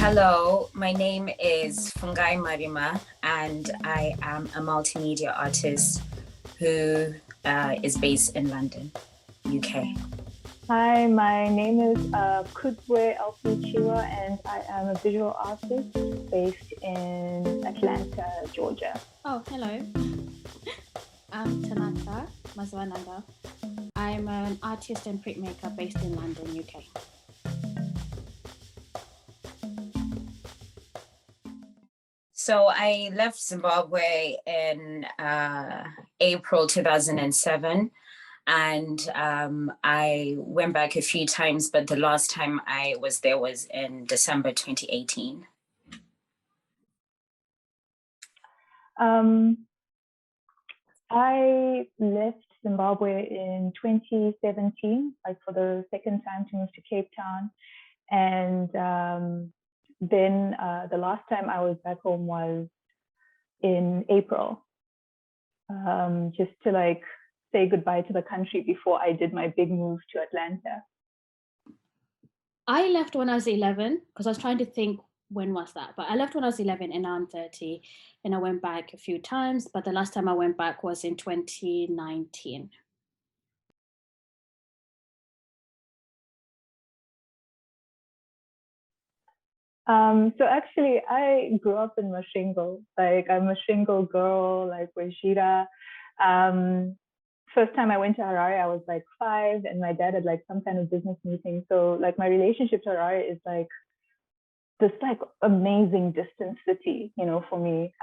Hello, my name is Fungai Marima, and I am a multimedia artist who is based in London, UK. Hi, my name is Akudzwe, Elsie, Chiwa, and I am a visual artist based in Atlanta, Georgia. Oh, hello. I'm Tanaka, Mazivanhanga. I'm an artist and printmaker based in London, UK. So I left Zimbabwe in April 2007, and I went back a few times, but the last time I was there was in December 2018. I left Zimbabwe in 2017, like for the second time to move to Cape Town. And then the last time I was back home was in April, just to like say goodbye to the country before I did my big move to Atlanta. I left when I was 11 because I was trying to think when was that, but I left when I was 11 and now I'm 30, and I went back a few times, but the last time I went back was in 2019. So actually, I grew up in Masvingo. Like, I'm a Masvingo girl, like Wejira. First time I went to Harare, I was like 5, and my dad had like some kind of business meeting. So like my relationship to Harare is like this like amazing distant city, you know, for me.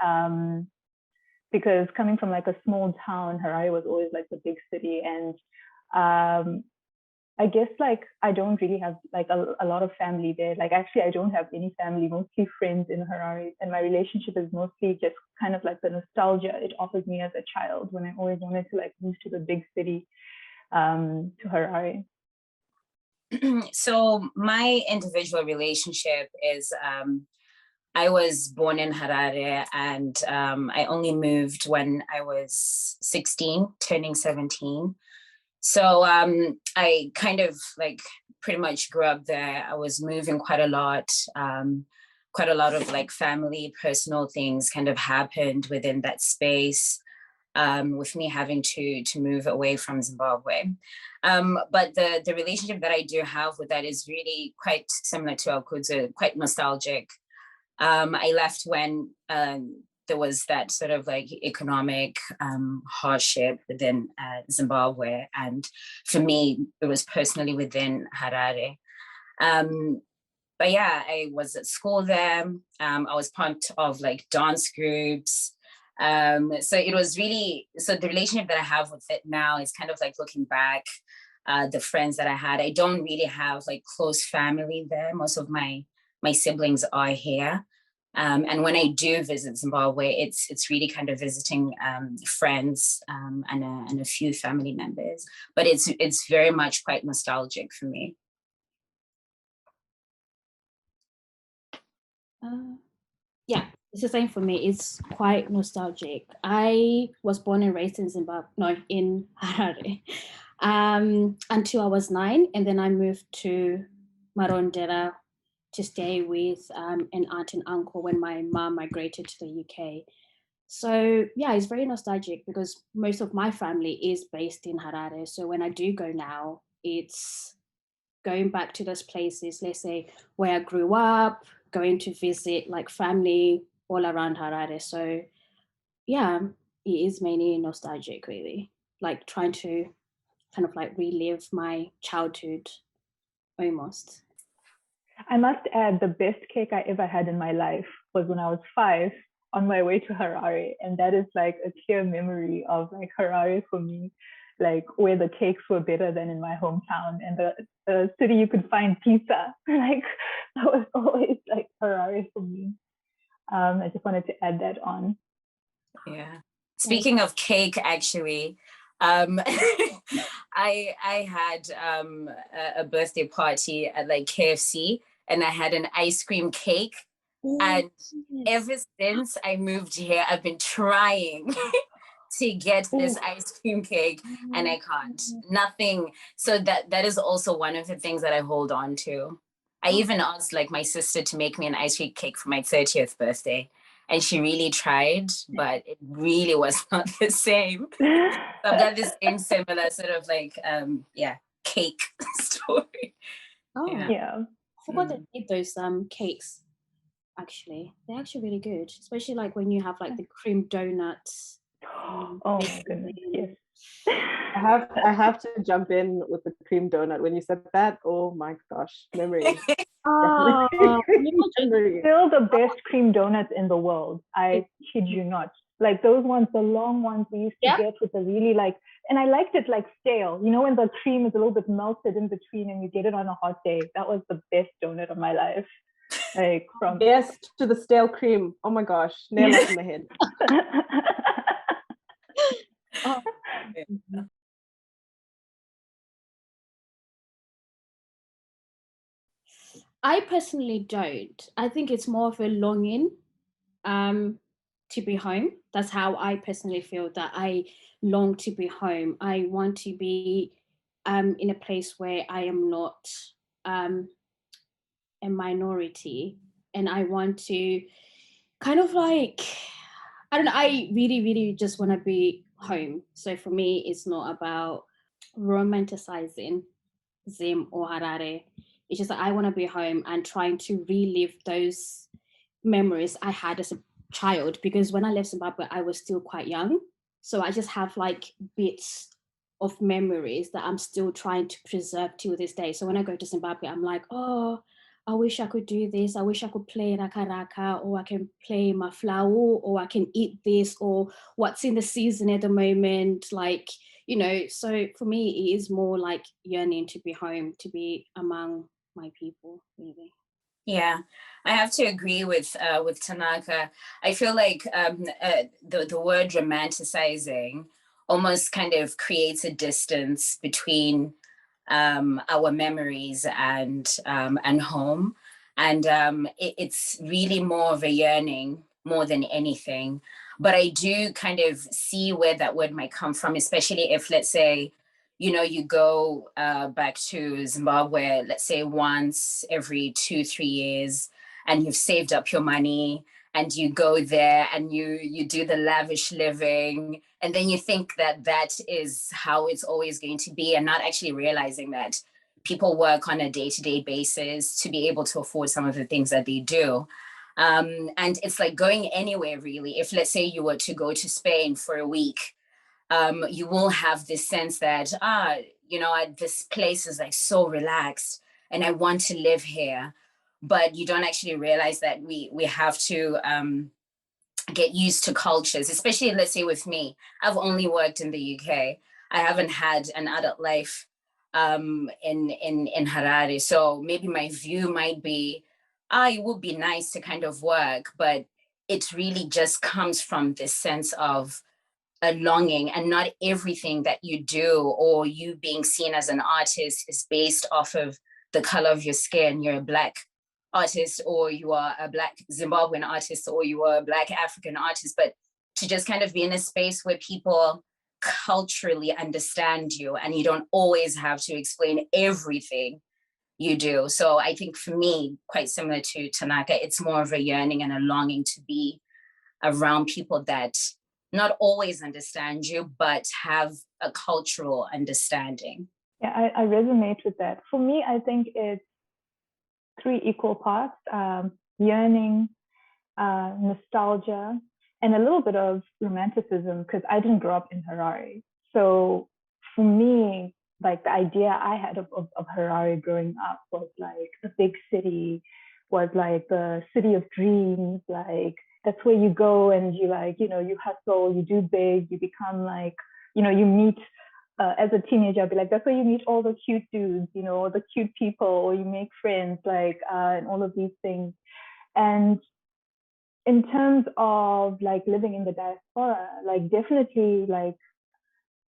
Because coming from like a small town, Harare was always like the big city, and I guess like I don't really have like a lot of family there. Like actually I don't have any family, mostly friends in Harare. And my relationship is mostly just kind of like the nostalgia it offers me as a child when I always wanted to like move to the big city, to Harare. So my individual relationship is I was born in Harare, and I only moved when I was 16, turning 17. So I kind of like pretty much grew up there. I was moving quite a lot. Quite a lot of like family, personal things kind of happened within that space, with me having to move away from Zimbabwe. But the relationship that I do have with that is really quite similar to Akudzwe, quite nostalgic. I left when there was that sort of like economic hardship within Zimbabwe. And for me, it was personally within Harare. But yeah, I was at school there. I was part of like dance groups. So it was really, so the relationship that I have with it now is kind of like looking back, the friends that I had. I don't really have like close family there. Most of my siblings are here. And when I do visit Zimbabwe, it's really kind of visiting friends and a few family members. But it's very much quite nostalgic for me. Yeah, it's the same for me. It's quite nostalgic. I was born and raised in Zimbabwe, no, in Harare, until I was 9, and then I moved to Marondera to stay with an aunt and uncle when my mom migrated to the UK. So yeah, it's very nostalgic because most of my family is based in Harare. So when I do go now, it's going back to those places, let's say where I grew up, going to visit like family all around Harare. So yeah, it is mainly nostalgic really, like trying to kind of like relive my childhood almost. I must add, the best cake I ever had in my life was when I was 5 on my way to Harare. And that is like a clear memory of like Harare for me, like where the cakes were better than in my hometown, and the city you could find pizza. Like that was always like Harare for me. I just wanted to add that on. Yeah. Speaking of cake, actually, I had a birthday party at like KFC, and I had an ice cream cake. And ever since I moved here, I've been trying to get this ice cream cake, and I can't. Nothing. So that is also one of the things that I hold on to. I even asked like my sister to make me an ice cream cake for my 30th birthday. And she really tried, but it really was not the same. So I've got this same similar sort of like, cake story. Oh, Yeah. I forgot to eat those cakes. Actually, they're actually really good, especially like when you have like the cream donuts. Oh my goodness, yes. I have to jump in with the cream donut. When you said that, oh my gosh, memories. Oh, Memories. Still the best cream donuts in the world. I kid you not. Like those ones, the long ones we used to get with the really like, and I liked it like stale. You know, when the cream is a little bit melted in between and you get it on a hot day. That was the best donut of my life. Like from Yes to the stale cream. Oh my gosh, nail it in the head. oh. I personally don't. I think it's more of a longing to be home. That's how I personally feel, that I long to be home. I want to be in a place where I am not a minority, and I want to kind of like, I don't know, I really, really just want to be home. So for me, it's not about romanticizing Zim or Harare. It's just that I want to be home and trying to relive those memories I had as a child, because when I left Zimbabwe, I was still quite young. So I just have like bits of memories that I'm still trying to preserve to this day. So when I go to Zimbabwe, I'm like, oh, I wish I could do this. I wish I could play raka-raka, or I can play maflau, or I can eat this, or what's in the season at the moment. Like, you know, so for me, it is more like yearning to be home, to be among my people, really. Yeah, I have to agree with Tanaka. I feel like the word romanticizing almost kind of creates a distance between our memories and home, and it's really more of a yearning more than anything. But I do kind of see where that word might come from, especially if, let's say, you know, you go back to Zimbabwe, let's say once every 2-3 years, and you've saved up your money, and you go there and you do the lavish living, and then you think that that is how it's always going to be, and not actually realizing that people work on a day-to-day basis to be able to afford some of the things that they do. And it's like going anywhere, really. If, let's say, you were to go to Spain for a week, you will have this sense that, you know, this place is like so relaxed and I want to live here. But you don't actually realize that we have to get used to cultures, especially, let's say, with me. I've only worked in the UK. I haven't had an adult life in Harare. So maybe my view might be, it would be nice to kind of work, but it really just comes from this sense of a longing, and not everything that you do or you being seen as an artist is based off of the color of your skin. You're a Black artist, or you are a Black Zimbabwean artist, or you are a Black African artist, but to just kind of be in a space where people culturally understand you and you don't always have to explain everything you do. So I think for me, quite similar to Tanaka, it's more of a yearning and a longing to be around people that not always understand you, but have a cultural understanding. Yeah, I resonate with that. For me, I think it's 3 equal parts: yearning, nostalgia, and a little bit of romanticism, because I didn't grow up in Harare. So for me, like the idea I had of Harare growing up was like a big city, was like the city of dreams. Like that's where you go and you like, you know, you hustle, you do big, you become like, you know, you meet as a teenager, I'd be like, that's where you meet all the cute dudes, you know, the cute people, or you make friends, like, and all of these things. And in terms of like living in the diaspora, like definitely like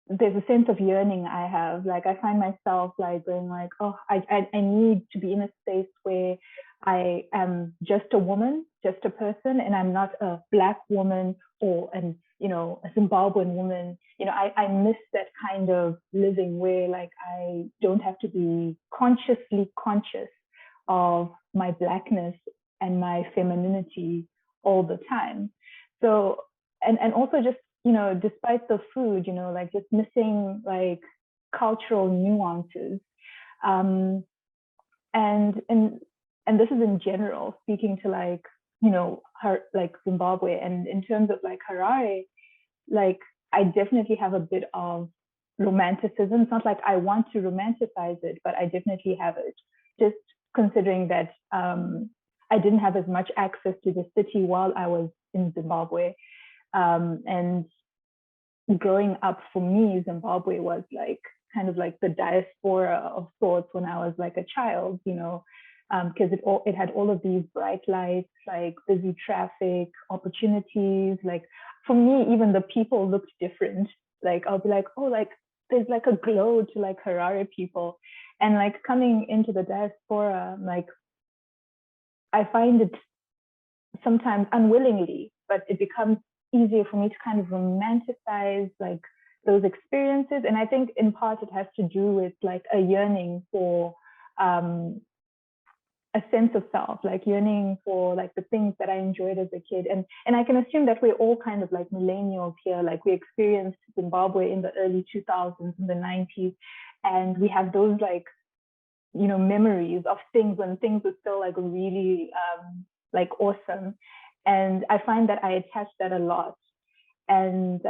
there's a sense of yearning I have. Like I find myself like going like, oh, I need to be in a space where I am just a woman, just a person, and I'm not a Black woman or an, you know, a Zimbabwean woman. You know, I miss that kind of living where like I don't have to be consciously conscious of my Blackness and my femininity all the time. So, and also just, you know, despite the food, you know, like just missing like cultural nuances. And this is in general, speaking to like, you know, like Zimbabwe, and in terms of like Harare, like I definitely have a bit of romanticism. It's not like I want to romanticize it, but I definitely have it. Just considering that I didn't have as much access to the city while I was in Zimbabwe. And growing up for me, Zimbabwe was like kind of like the diaspora of sorts when I was like a child, you know, because it had all of these bright lights, like busy traffic, opportunities. Like for me, even the people looked different. Like I'll be like, oh, like there's like a glow to like Harare people. And like coming into the diaspora, like I find it sometimes unwillingly, but it becomes easier for me to kind of romanticize like those experiences. And I think in part it has to do with like a yearning for a sense of self, like yearning for like the things that I enjoyed as a kid. And I can assume that we're all kind of like millennials here, like we experienced Zimbabwe in the early 2000s, in the 90s, and we have those like, you know, memories of things when things were still like really like awesome. And I find that I attach that a lot. And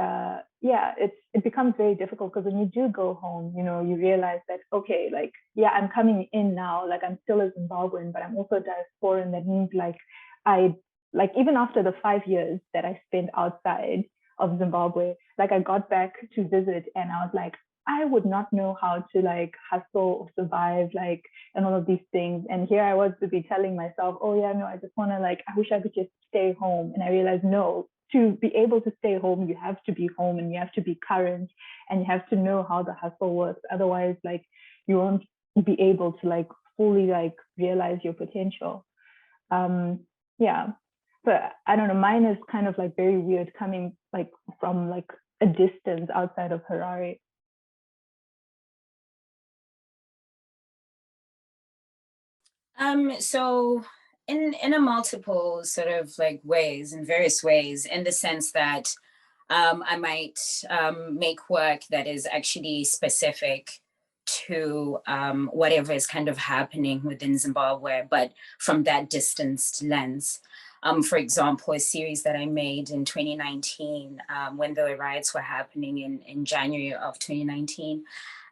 yeah, it becomes very difficult because when you do go home, you know, you realize that, okay, like, yeah, I'm coming in now, like I'm still a Zimbabwean, but I'm also a diasporan. That means like like even after the 5 years that I spent outside of Zimbabwe, like I got back to visit and I was like, I would not know how to like hustle or survive, like, and all of these things. And here I was to be telling myself, oh yeah, no, I just want to like, I wish I could just stay home. And I realized, no, to be able to stay home, you have to be home and you have to be current and you have to know how the hustle works. Otherwise, like, you won't be able to like fully like realize your potential. Yeah, but I don't know, mine is kind of like very weird coming like from like a distance outside of Harare. So in a multiple sort of like ways, in various ways, in the sense that I might make work that is actually specific to whatever is kind of happening within Zimbabwe, but from that distanced lens. For example, a series that I made in 2019 when the riots were happening in January of 2019.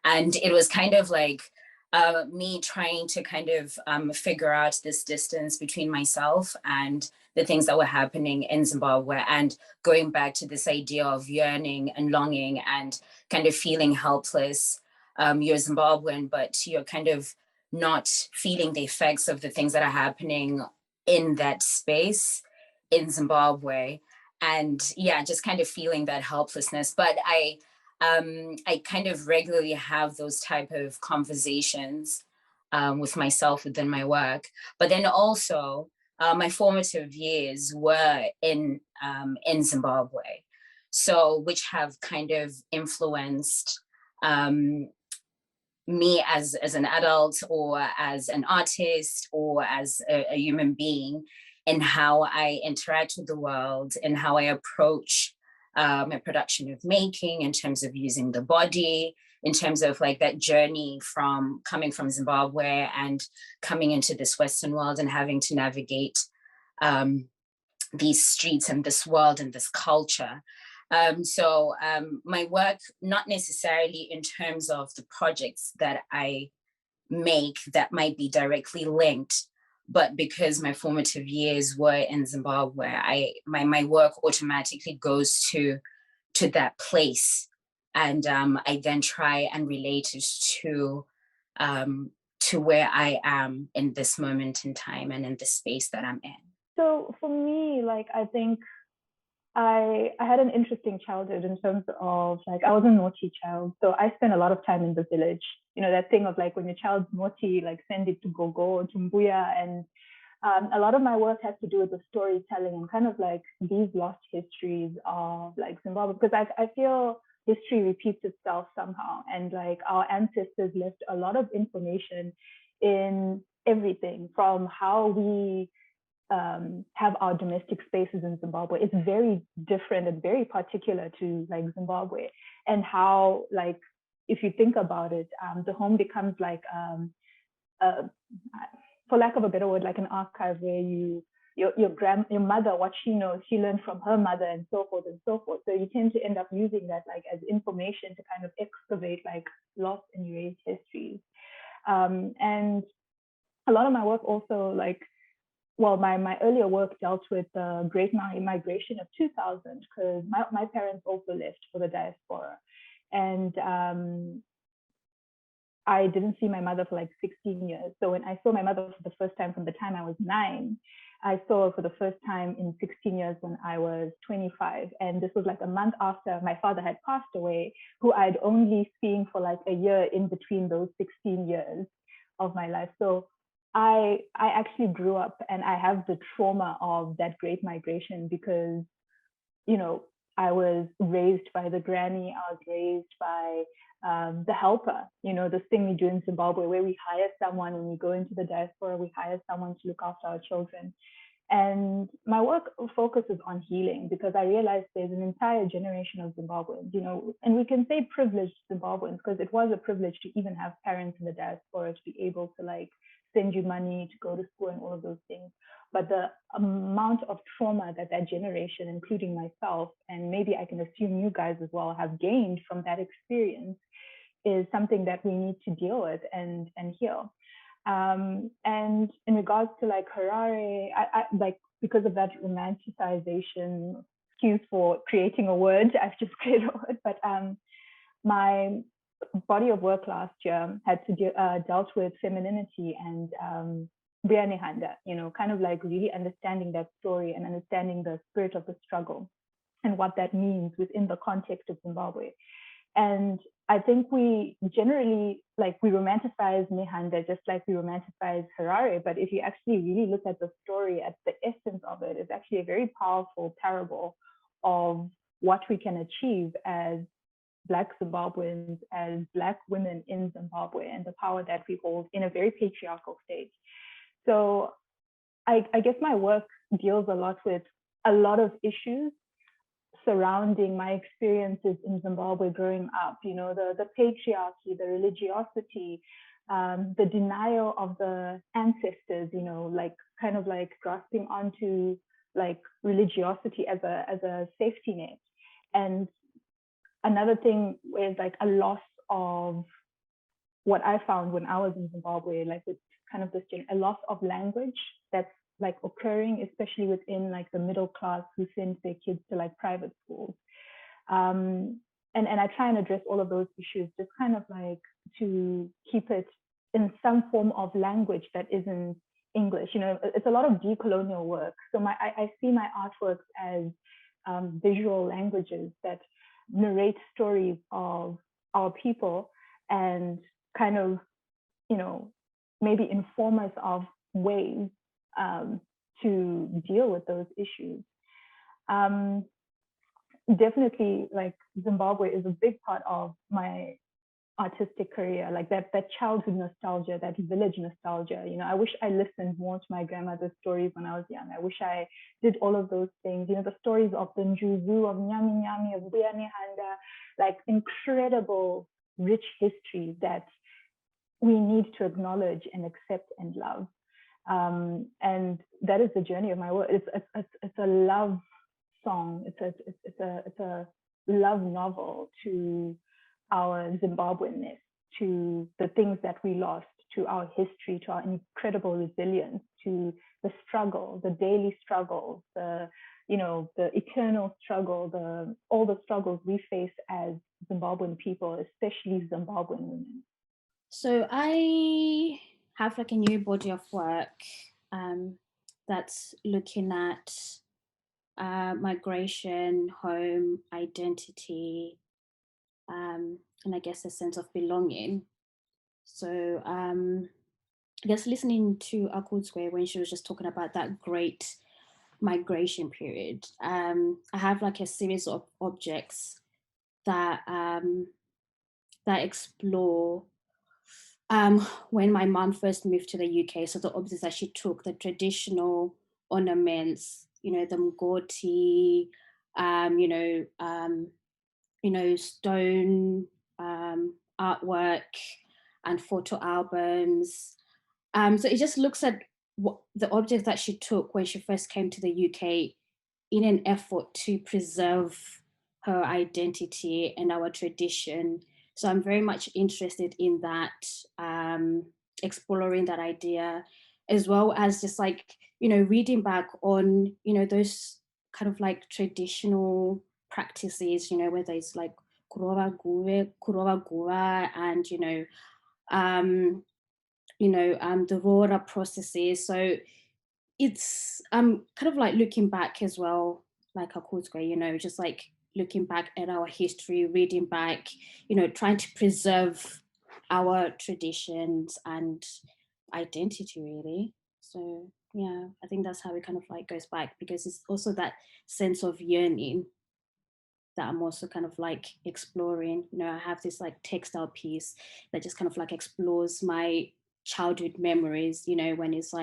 And it was kind of like me trying to kind of figure out this distance between myself and the things that were happening in Zimbabwe, and going back to this idea of yearning and longing and kind of feeling helpless. You're Zimbabwean, but you're kind of not feeling the effects of the things that are happening in that space in Zimbabwe. And yeah, just kind of feeling that helplessness. But I kind of regularly have those type of conversations with myself within my work. But then also my formative years were in Zimbabwe, so which have kind of influenced me as an adult or as an artist or as a human being, and how I interact with the world and how I approach my production of making in terms of using the body, in terms of like that journey from coming from Zimbabwe and coming into this Western world and having to navigate these streets and this world and this culture. So my work, not necessarily in terms of the projects that I make that might be directly linked, but because my formative years were in Zimbabwe, my work automatically goes to that place, and I then try and relate it to where I am in this moment in time and in the space that I'm in. So for me, like I think I had an interesting childhood in terms of like I was a naughty child, so I spent a lot of time in the village. You know, that thing of like when your child's naughty, like send it to Gogo or to Mbuya. And a lot of my work has to do with the storytelling and kind of like these lost histories of like Zimbabwe, because I feel history repeats itself somehow, and like our ancestors left a lot of information in everything from how we have our domestic spaces in Zimbabwe. It's very different and very particular to like Zimbabwe, and how, like, if you think about it, the home becomes like, for lack of a better word, like an archive where your mother, what she knows, she learned from her mother, and so forth and so forth. So you tend to end up using that like as information to kind of excavate like lost and erased histories. And a lot of my work also, like, well, my earlier work dealt with the Great Migration of 2000, because my parents also left for the diaspora. And I didn't see my mother for like 16 years. So when I saw my mother for the first time from the time I was 9, I saw her for the first time in 16 years when I was 25. And this was like a month after my father had passed away, who I'd only seen for like a year in between those 16 years of my life. So I actually grew up, and I have the trauma of that Great Migration, because, you know, I was raised by the granny, I was raised by the helper, you know, this thing we do in Zimbabwe where we hire someone when we go into the diaspora, we hire someone to look after our children. And my work focuses on healing, because I realized there's an entire generation of Zimbabweans, you know, and we can say privileged Zimbabweans, because it was a privilege to even have parents in the diaspora to be able to like send you money to go to school and all of those things. But the amount of trauma that that generation, including myself, and maybe I can assume you guys as well, have gained from that experience is something that we need to deal with and heal. And in regards to like Harare, I like, because of that romanticization, excuse for creating a word, I've just created a word, but my body of work last year had to dealt with femininity and Bianehanda, you know, kind of like really understanding that story and understanding the spirit of the struggle and what that means within the context of Zimbabwe. And I think we generally, like, we romanticize Nehanda just like we romanticize Harare, but if you actually really look at the story, at the essence of it, it's actually a very powerful parable of what we can achieve as Black Zimbabweans, as Black women in Zimbabwe, and the power that we hold in a very patriarchal state. So I guess my work deals a lot with a lot of issues surrounding my experiences in Zimbabwe growing up, you know, the patriarchy, the religiosity, the denial of the ancestors, you know, like kind of like grasping onto like religiosity as a safety net. And another thing is like a loss of what I found when I was in Zimbabwe, like with kind of this a loss of language that's like occurring, especially within like the middle class who send their kids to like private schools. And I try and address all of those issues, just kind of like to keep it in some form of language that isn't English. You know, it's a lot of decolonial work. So I see my artworks as visual languages that narrate stories of our people and kind of, you know, maybe inform us of ways to deal with those issues. Definitely, like, Zimbabwe is a big part of my artistic career, like that childhood nostalgia, that village nostalgia. You know, I wish I listened more to my grandmother's stories when I was young. I wish I did all of those things. You know, the stories of the Njuzu, of Nyami Nyami, of Bianehanda, like incredible, rich history that we need to acknowledge and accept and love. And that is the journey of my work. It's a love song. It's a love novel to our Zimbabweanness, to the things that we lost, to our history, to our incredible resilience, to the struggle, the daily struggles, the eternal struggle, all the struggles we face as Zimbabwean people, especially Zimbabwean women. So I have like a new body of work that's looking at migration, home, identity, and I guess a sense of belonging. So I guess listening to Akudzwe when she was just talking about that great migration period, I have like a series of objects that that explore when my mom first moved to the UK. So the objects that she took, the traditional ornaments, the mgoti, stone artwork and photo albums. So it just looks at what the objects that she took when she first came to the UK in an effort to preserve her identity and our tradition. So I'm very much interested in that, exploring that idea, as well as just reading back on, those kind of traditional practices, whether it's like kurova gua and, the rora processes. So it's kind of looking back as well, like Akudzwe, just looking back at our history, reading back, trying to preserve our traditions and identity, really. So yeah, I think that's how it kind of goes back, because it's also that sense of yearning that I'm also kind of exploring. I have this textile piece that just kind of explores my childhood memories, when it's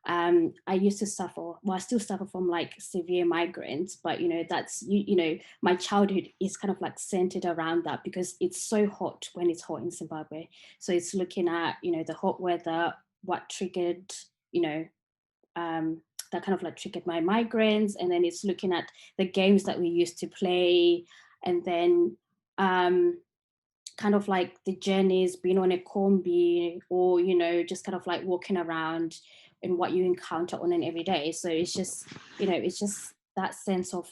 I used to suffer, well, I still suffer from severe migraines, but that's my childhood is kind of centered around that, because it's so hot when it's hot in Zimbabwe. So it's looking at the hot weather, what triggered that kind of triggered my migraines, and then it's looking at the games that we used to play, and then kind of the journeys, being on a combi, or just kind of walking around and what you encounter on an everyday. So it's just it's just that sense of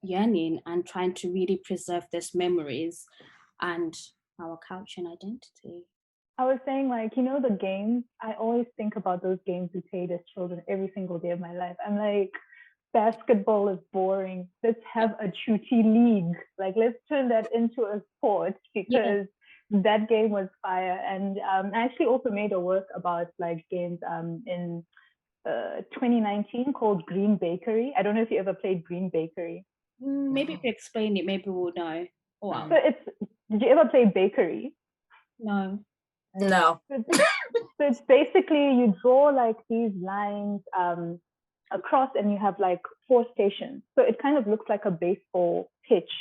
yearning and trying to really preserve these memories and our culture and identity. I was saying, the games, I always think about those games we played as children every single day of my life. I'm like, basketball is boring. Let's have a chuti league. Let's turn that into a sport, because that game was fire. And I actually also made a work about games in 2019 called Green Bakery. I don't know if you ever played Green Bakery. Maybe if you explain it, maybe we'll know. Oh, wow. So did you ever play Bakery? No. No. So it's basically you draw these lines across, and you have 4 stations. So it kind of looks like a baseball pitch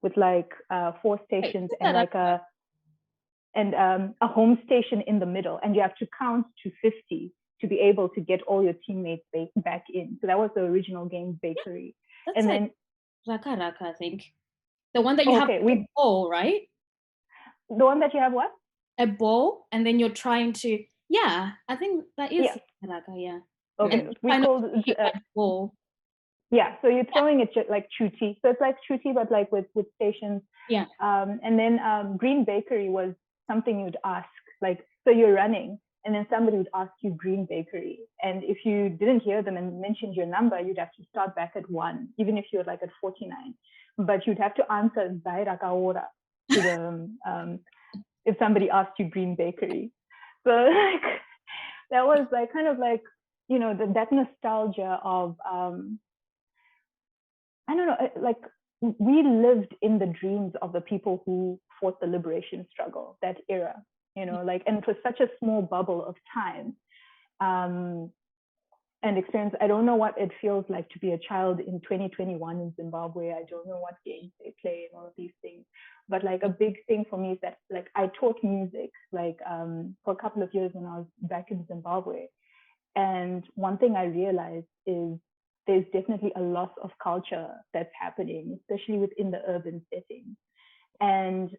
with 4 stations and a home station in the middle, and you have to count to 50 to be able to get all your teammates back in. So that was the original game, Bakery. That's and then raka-raka, I think. The one that you have a ball, right? The one that you have what? A ball, and then you're trying to, I think that is raka, Okay, we call it ball. Yeah, so you're throwing it like chuti. So it's like chuti, but with stations. Yeah. And then Green Bakery was something you'd ask, so you're running, and then somebody would ask you Green Bakery. And if you didn't hear them and mentioned your number, you'd have to start back at 1, even if you're at 49. But you'd have to answer raka-raka to the if somebody asked you Green Bakery. So that was kind of that nostalgia of I don't know, we lived in the dreams of the people who fought the liberation struggle, that era, and it was such a small bubble of time and experience. I don't know what it feels like to be a child in 2021 in Zimbabwe. I don't know what games they play and all of these things. But a big thing for me is that I taught music for a couple of years when I was back in Zimbabwe. And one thing I realized is there's definitely a loss of culture that's happening, especially within the urban setting. And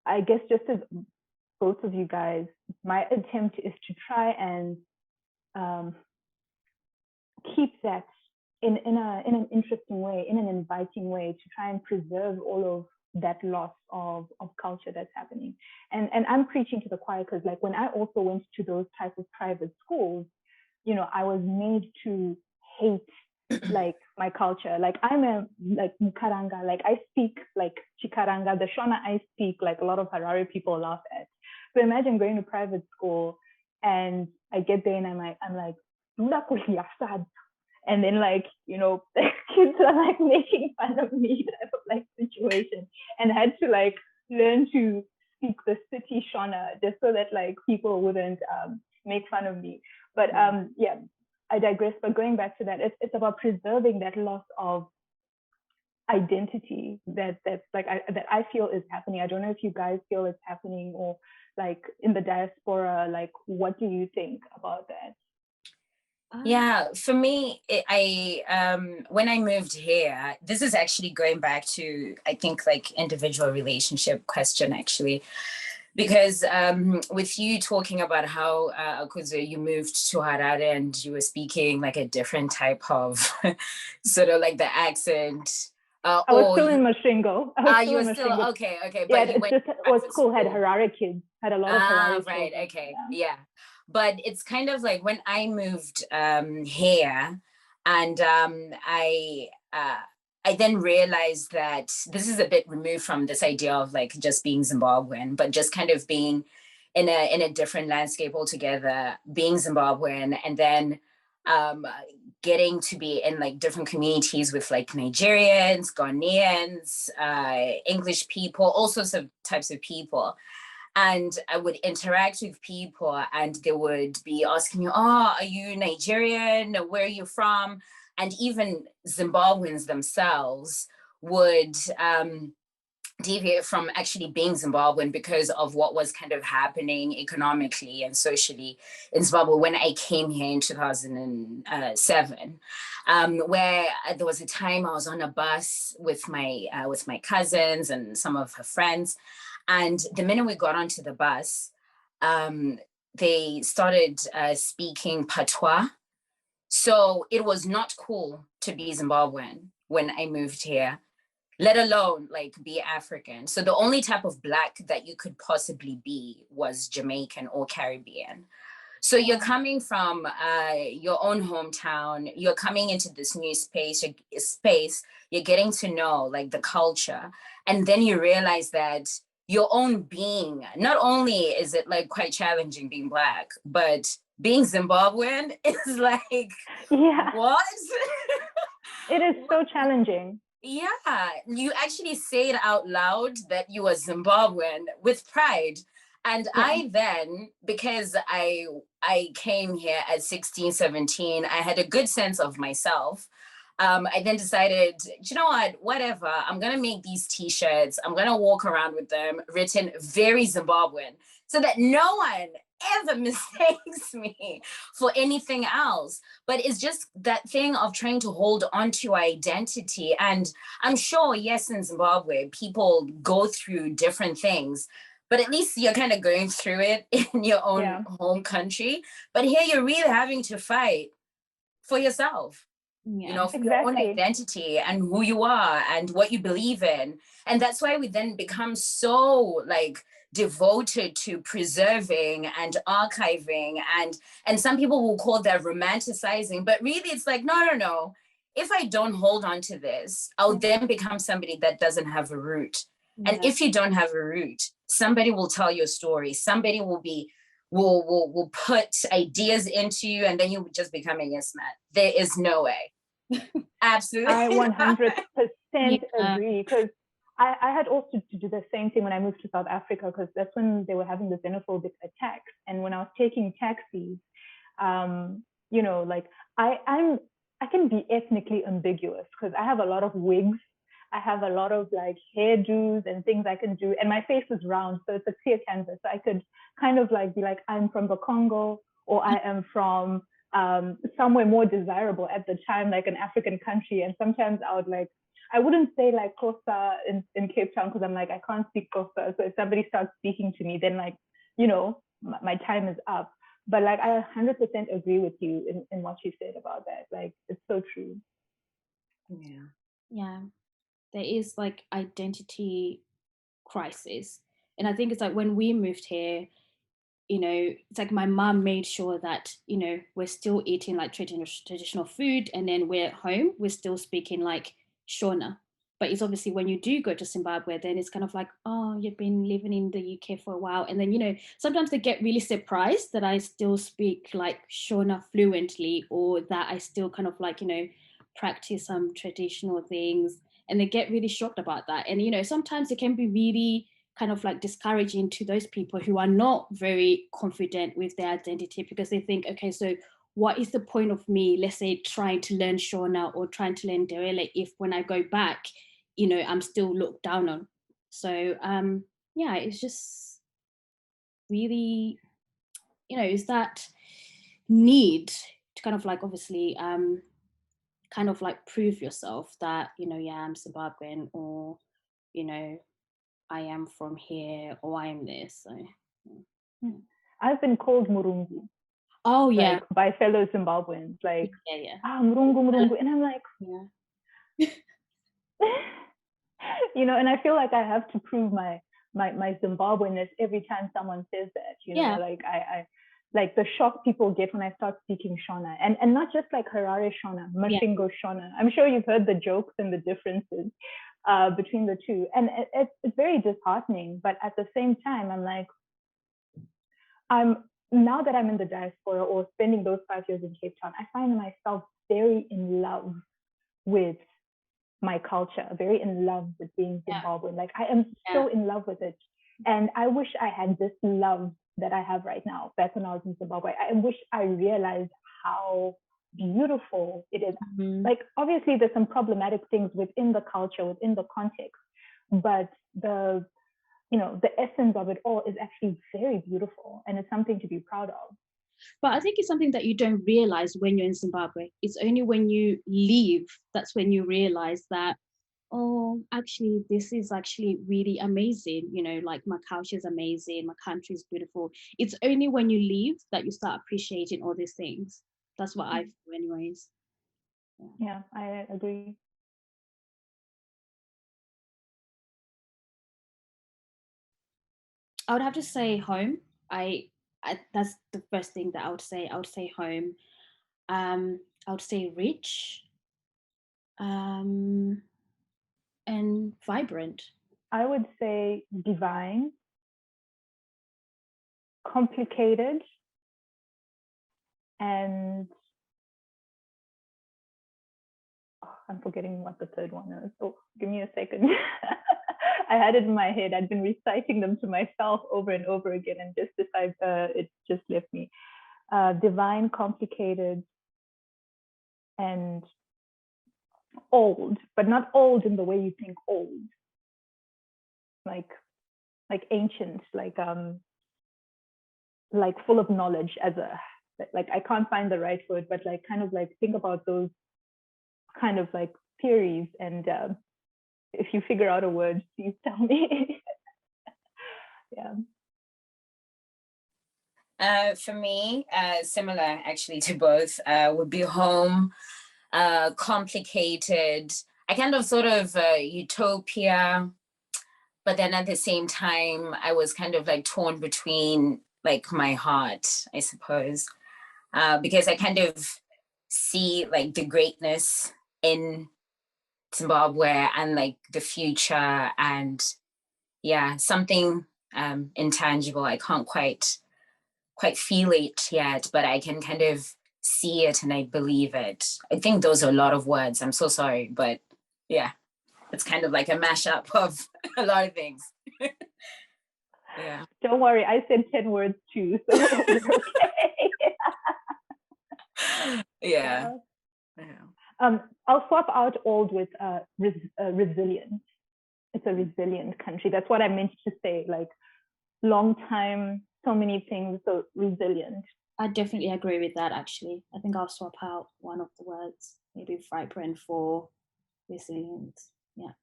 I guess just as both of you guys, my attempt is to try and keep that in an interesting way, in an inviting way, to try and preserve all of that loss of culture that's happening. And I'm preaching to the choir, because when I also went to those types of private schools, I was made to hate my culture. I'm a Mukaranga, I speak Chikaranga, the Shona I speak, a lot of Harare people laugh at. So imagine going to private school and I get there and I'm like, and then the kids are making fun of me type of situation, and I had to learn to speak the city Shona just so that like people wouldn't make fun of me. But yeah, I digress. But going back to that, it's about preserving that loss of identity that's like that I feel is happening. I don't know if you guys feel it's happening, or like in the diaspora, like what do you think about that? Yeah, for me, when I moved here, this is actually going back to, I think, like individual relationship question actually, because with you talking about how Akudzwe, you moved to Harare and you were speaking like a different type of sort of like the accent. I was still in Mashingo. You were still okay. But yeah, it's just our school had Harare kids, had a lot of Harare right, children. okay, yeah. But it's kind of like when I moved here, and I then realized that this is a bit removed from this idea of like just being Zimbabwean, but just kind of being in a different landscape altogether, being Zimbabwean, and then getting to be in like different communities with like Nigerians, Ghanaians, English people, all sorts of types of people. And I would interact with people and they would be asking me, oh, are you Nigerian? Where are you from? And even Zimbabweans themselves would deviate from actually being Zimbabwean because of what was kind of happening economically and socially in Zimbabwe when I came here in 2007, where there was a time I was on a bus with my cousins and some of her friends. And the minute we got onto the bus, they started speaking patois. So it was not cool to be Zimbabwean when I moved here, let alone like be African. So the only type of Black that you could possibly be was Jamaican or Caribbean. So you're coming from your own hometown, you're coming into this new space, you're getting to know like the culture. And then you realize that your own being, not only is it like quite challenging being Black, but being Zimbabwean is like, what? It is so challenging. Yeah, you actually say it out loud that you are Zimbabwean with pride. And I then, because I came here at 16, 17, I had a good sense of myself. I then decided, you know what, whatever, I'm going to make these T-shirts. I'm going to walk around with them written very Zimbabwean so that no one ever mistakes me for anything else. But it's just that thing of trying to hold on to identity. And I'm sure, yes, in Zimbabwe, people go through different things, but at least you're kind of going through it in your own home country. But here you're really having to fight for yourself. You know, for your own identity and who you are and what you believe in. And that's why we then become so like devoted to preserving and archiving, and some people will call that romanticizing, but really it's like, no. If I don't hold on to this, I'll then become somebody that doesn't have a root. And if you don't have a root, somebody will tell your story. Somebody will put ideas into you, and then you just become a yes man. There is no way. Absolutely. I 100% agree, because I had also to do the same thing when I moved to South Africa, because that's when they were having the xenophobic attacks. And when I was taking taxis, you know, like I can be ethnically ambiguous because I have a lot of wigs. I have a lot of like hairdos and things I can do. And my face is round, so it's a clear canvas. So I could kind of like be like, I'm from the Congo, or I am from somewhere more desirable at the time, like an African country. And sometimes I wouldn't say like Xhosa in Cape Town, because I'm like, I can't speak Xhosa. So if somebody starts speaking to me, then like, you know, my time is up. But like, I 100% agree with you in what you said about that. Like, it's so true. Yeah. There is like identity crisis. And I think it's like when we moved here, you know, it's like my mom made sure that, you know, we're still eating like traditional food, and then we're at home, we're still speaking like Shona. But it's obviously when you do go to Zimbabwe, then it's kind of like, oh, you've been living in the UK for a while. And then, you know, sometimes they get really surprised that I still speak like Shona fluently, or that I still kind of like, you know, practice some traditional things. And they get really shocked about that. And, you know, sometimes it can be really kind of like discouraging to those people who are not very confident with their identity, because they think, okay, so what is the point of me, let's say, trying to learn Shona or trying to learn Ndebele if when I go back, you know, I'm still looked down on. So yeah, it's just really, you know, is that need to kind of like obviously kind of like prove yourself that, you know, yeah, I'm Zimbabwean, or, you know, I am from here, or I am this. So yeah. I've been called Murungu. Oh yeah, like, by fellow Zimbabweans, like, yeah. Murungu, Murungu. And I'm like, Yeah. you know, and I feel like I have to prove my Zimbabweanness every time someone says that, you know, Yeah. like I like the shock people get when I start speaking Shona, and not just like Harare Shona, Mashingo Shona. I'm sure you've heard the jokes and the differences between the two, and it's very disheartening. But at the same time, I'm like, now that I'm in the diaspora or spending those 5 years in Cape Town, I find myself very in love with my culture, very in love with being Zimbabwean. Like, I am so in love with it. And I wish I had this love that I have right now back when I was in Zimbabwe. I wish I realized how beautiful it is. Mm-hmm. Like, obviously there's some problematic things within the culture, within the context, but the, you know, the essence of it all is actually very beautiful, and it's something to be proud of. But I think it's something that you don't realize when you're in Zimbabwe. It's only when you leave that's when you realize that, oh, actually, this is actually really amazing. You know, like my culture is amazing, my country is beautiful. It's only when you leave that you start appreciating all these things. That's what I feel anyways. Yeah, I agree. I would have to say home. I that's the first thing that I would say. I would say home. I would say rich, and vibrant. I would say divine, complicated, and I'm forgetting what the third one is. Oh, give me a second. I had it in my head. I'd been reciting them to myself over and over again, and just decided it just left me. Divine, complicated, and old, but not old in the way you think old. Like ancient, like full of knowledge, as a, like, I can't find the right word, but like kind of like think about those kind of like theories, and if you figure out a word, please tell me. Yeah. For me, similar actually to both, would be home, complicated, I kind of sort of utopia, but then at the same time, I was kind of like torn between like my heart, I suppose, because I kind of see like the greatness in Zimbabwe and like the future, and yeah, something intangible. I can't quite feel it yet, but I can kind of see it and I believe it. I think those are a lot of words. I'm so sorry, but yeah, it's kind of like a mashup of a lot of things. Yeah. Don't worry, I said 10 words too, so it's okay. Yeah. I'll swap out old with resilient. It's a resilient country. That's what I meant to say. Like, long time, so many things, so resilient. I definitely agree with that, actually. I think I'll swap out one of the words, maybe vibrant for resilient. Yeah.